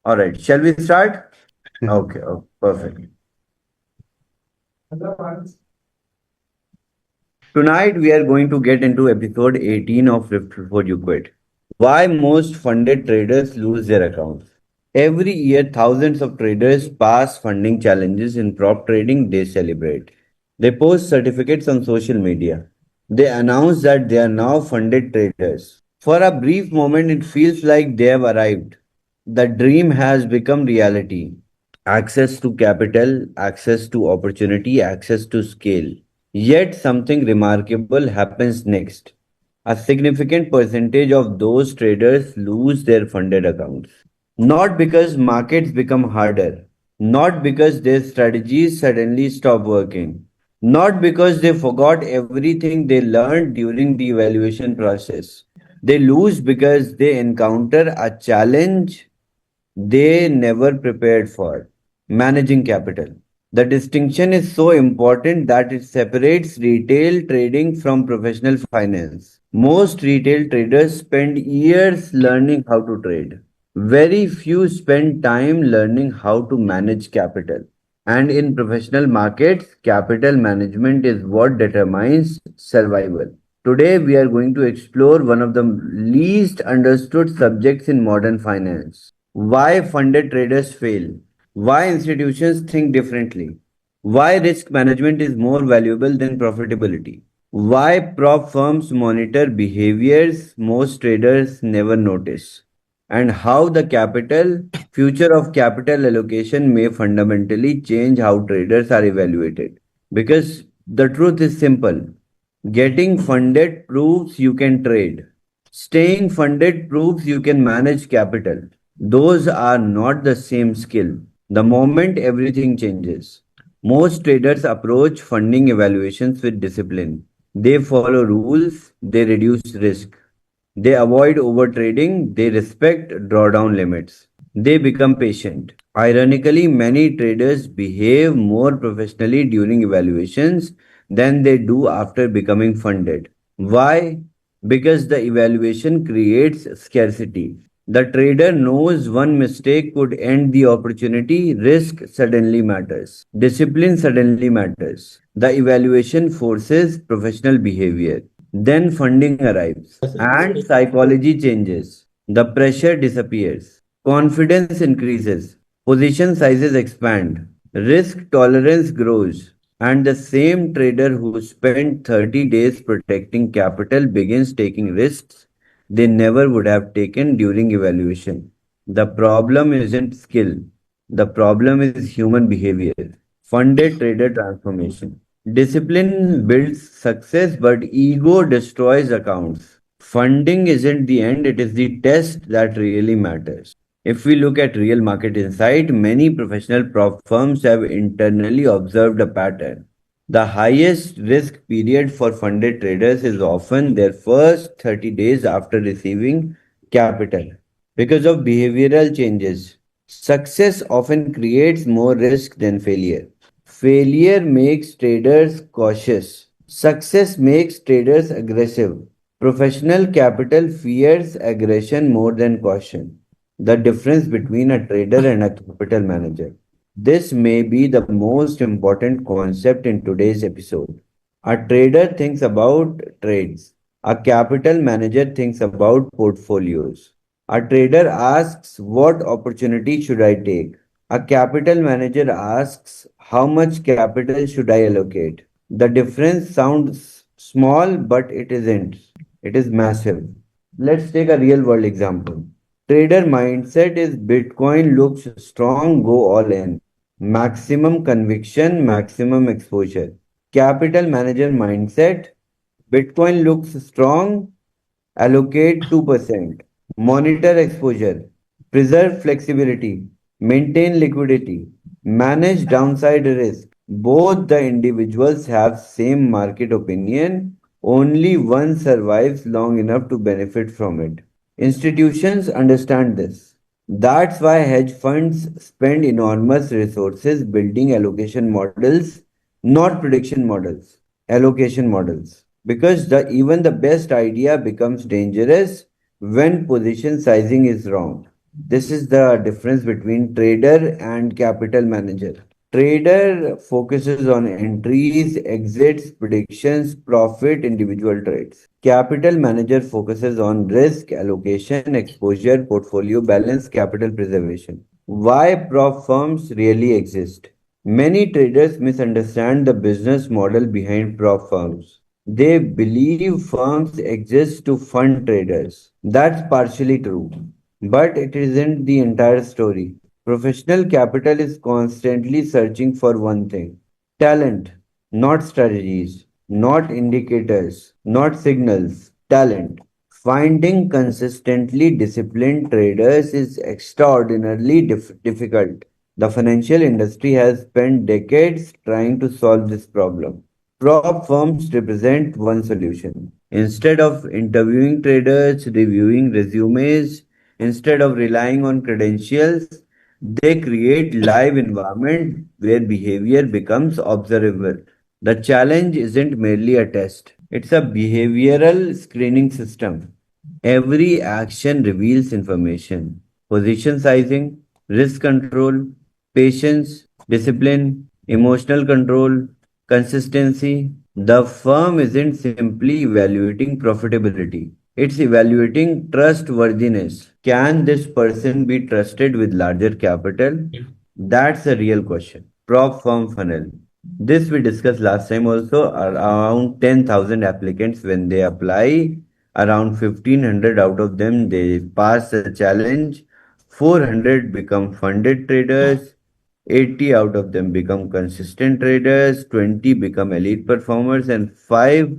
All right, shall we start? Okay, oh, perfect. Tonight we are going to get into episode 18 of Lift Before You Quit. Why most funded traders lose their accounts. Every year, thousands of traders pass funding challenges in prop trading they celebrate. They post certificates on social media. They announce that they are now funded traders. For a brief moment, it feels like they have arrived. The dream has become reality. Access to capital, access to opportunity, access to scale. Yet something remarkable happens next. A significant percentage of those traders lose their funded accounts. Not because markets become harder, not because their strategies suddenly stop working, not because they forgot everything they learned during the evaluation process. They lose because they encounter a challenge they never prepared for. Managing capital. The distinction is so important that it separates retail trading from professional finance. Most retail traders spend years learning how to trade. Very few spend time learning how to manage capital. And in professional markets, capital management is what determines survival. Today, we are going to explore one of the least understood subjects in modern finance. Why funded traders fail? Why institutions think differently? Why risk management is more valuable than profitability? Why prop firms monitor behaviors most traders never notice? And how the capital future of capital allocation may fundamentally change how traders are evaluated. Because the truth is simple. Getting funded proves you can trade. Staying funded proves you can manage capital. Those are not the same skill. The moment everything changes. Most traders approach funding evaluations with discipline. They follow rules, they reduce risk. They avoid overtrading, they respect drawdown limits. They become patient. Ironically, many traders behave more professionally during evaluations than they do after becoming funded. Why? Because the evaluation creates scarcity. The trader knows one mistake could end the opportunity, risk suddenly matters. Discipline suddenly matters. The evaluation forces professional behavior. Then funding arrives and psychology changes. The pressure disappears. Confidence increases. Position sizes expand. Risk tolerance grows. And the same trader who spent 30 days protecting capital begins taking risks they never would have taken during evaluation. The problem isn't skill. The problem is human behavior. Funded trader transformation. Discipline builds success, but ego destroys accounts. Funding isn't the end, it is the test that really matters. If we look at real market insight, many professional prop firms have internally observed a pattern. The highest risk period for funded traders is often their first 30 days after receiving capital. Because of behavioral changes, success often creates more risk than failure. Failure makes traders cautious. Success makes traders aggressive. Professional capital fears aggression more than caution. The difference between a trader and a capital manager. This may be the most important concept in today's episode. A trader thinks about trades. A capital manager thinks about portfolios. A trader asks, what opportunity should I take? A capital manager asks, how much capital should I allocate? The difference sounds small, but it isn't. It is massive. Let's take a real world example. Trader mindset is Bitcoin looks strong, go all in. Maximum conviction, maximum exposure. Capital manager mindset Bitcoin looks strong, allocate 2%. Monitor exposure. Preserve flexibility. Maintain liquidity. Manage downside risk. Both the individuals have same market opinion. Only one survives long enough to benefit from it. Institutions understand this. That's why hedge funds spend enormous resources building allocation models, not prediction models, allocation models. Because even the best idea becomes dangerous when position sizing is wrong. This is the difference between trader and capital manager. Trader focuses on entries, exits, predictions, profit, individual trades. Capital manager focuses on risk, allocation, exposure, portfolio balance, capital preservation. Why prop firms really exist? Many traders misunderstand the business model behind prop firms. They believe firms exist to fund traders. That's partially true, but it isn't the entire story. Professional capital is constantly searching for one thing: talent, not strategies, not indicators, not signals, talent. Finding consistently disciplined traders is extraordinarily difficult. The financial industry has spent decades trying to solve this problem. Prop firms represent one solution. Instead of interviewing traders, reviewing resumes, instead of relying on credentials, they create live environment where behavior becomes observable. The challenge isn't merely a test, it's a behavioral screening system. Every action reveals information: position sizing, risk control, patience, discipline, emotional control, consistency. The firm isn't simply evaluating profitability, it's evaluating trustworthiness. Can this person be trusted with larger capital? That's a real question. Prop firm funnel. This we discussed last time also. Around 10,000 applicants when they apply, around 1,500 out of them they pass the challenge. 400 become funded traders. 80 out of them become consistent traders. 20 become elite performers, and 5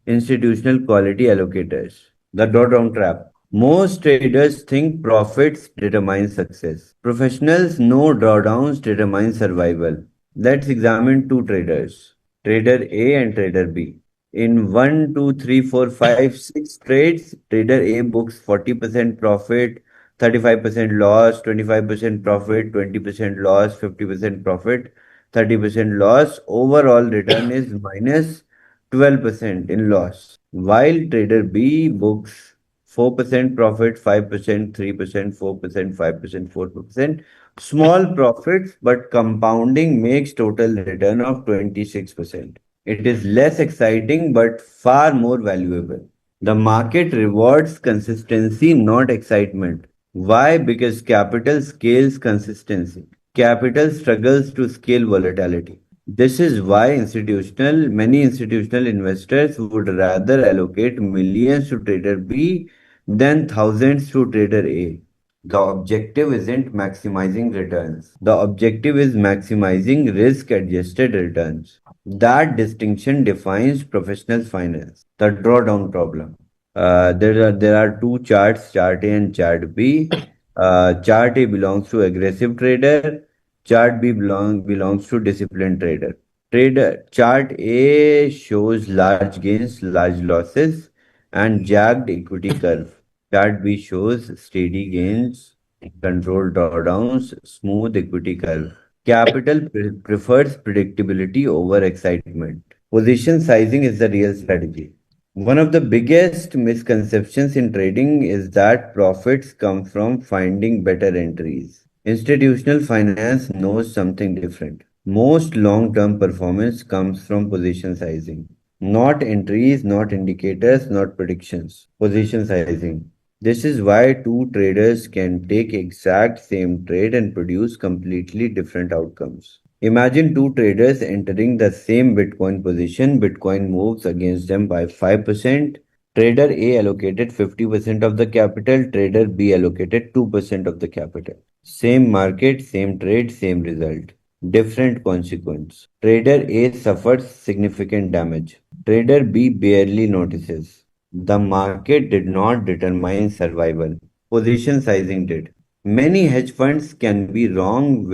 institutional quality allocators. The drawdown trap. Most traders think profits determine success. Professionals know drawdowns determine survival. Let's examine two traders, trader A and trader B. In one, 2, 3, 4, 5, 6 trades, trader A books 40% profit, 35% loss, 25% profit, 20% loss, 50% profit, 30% loss. Overall return is minus 12% in loss, while trader B books 4% profit, 5%, 3%, 4%, 5%, 4%. Small profits, but compounding makes total return of 26%. It is less exciting but far more valuable. The market rewards consistency, not excitement. Why? Because capital scales consistency. Capital struggles to scale volatility. This is why many institutional investors would rather allocate millions to trader B than thousands to trader A. The objective isn't maximizing returns. The objective is maximizing risk adjusted returns. That distinction defines professional finance. The drawdown problem. There are two charts, chart A and chart B. Chart A belongs to aggressive trader. Chart B belongs to disciplined trader. Trader chart A shows large gains, large losses, and jagged equity curve. Chart B shows steady gains, controlled drawdowns, smooth equity curve. Capital prefers predictability over excitement. Position sizing is the real strategy. One of the biggest misconceptions in trading is that profits come from finding better entries. Institutional finance knows something different. Most long term performance comes from position sizing. Not entries, not indicators, not predictions. Position sizing. This is why two traders can take exact same trade and produce completely different outcomes. Imagine two traders entering the same Bitcoin position. Bitcoin moves against them by 5%. Trader A allocated 50% of the capital, trader B allocated 2% of the capital. Same market, same trade, same result. Different consequence. Trader A suffers significant damage. Trader B barely notices. The market did not determine survival. Position sizing did. Many hedge funds can be wrong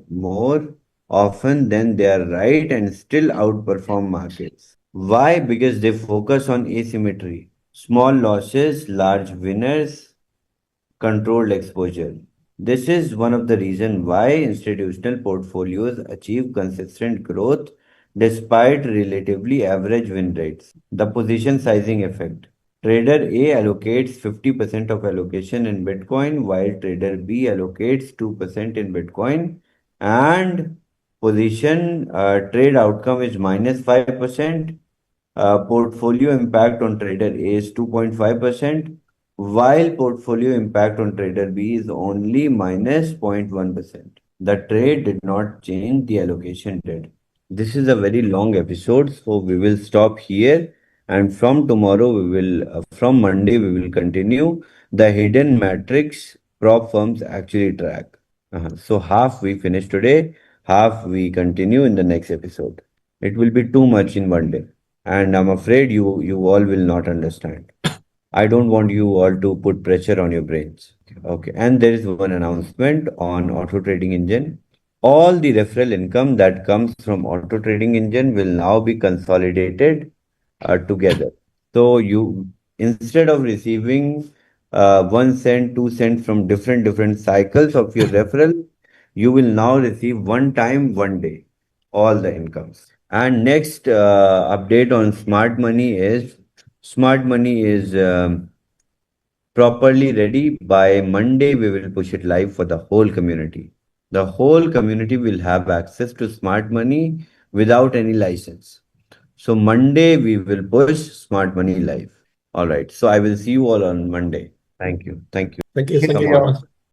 more often than they are right and still outperform markets. Why? Because they focus on asymmetry. Small losses, large winners, controlled exposure. This is one of the reasons why institutional portfolios achieve consistent growth despite relatively average win rates. The position sizing effect. Trader A allocates 50% of allocation in Bitcoin, while Trader B allocates 2% in Bitcoin, and position trade outcome is minus 5%. Portfolio impact on Trader A is 2.5%, while portfolio impact on Trader B is only minus 0.1%. The trade did not change, the allocation did. This is a very long episode, so we will stop here. And from tomorrow, from Monday, we will continue the hidden metrics prop firms actually track. So half we finish today, half we continue in the next episode. It will be too much in one day, and I'm afraid you all will not understand. I don't want you all to put pressure on your brains. Okay, and there is one announcement on Auto Trading Engine. All the referral income that comes from Auto Trading Engine will now be consolidated together. So you, instead of receiving 1 cent, 2 cents from different cycles of your referral, you will now receive one time, one day, all the incomes. And next update on Smart Money is properly ready. By Monday, we will push it live for the whole community. The whole community will have access to Smart Money without any license. So Monday, we will push Smart Money live. All right. So I will see you all on Monday. Thank you. Thank you. Thank you Come so on. much.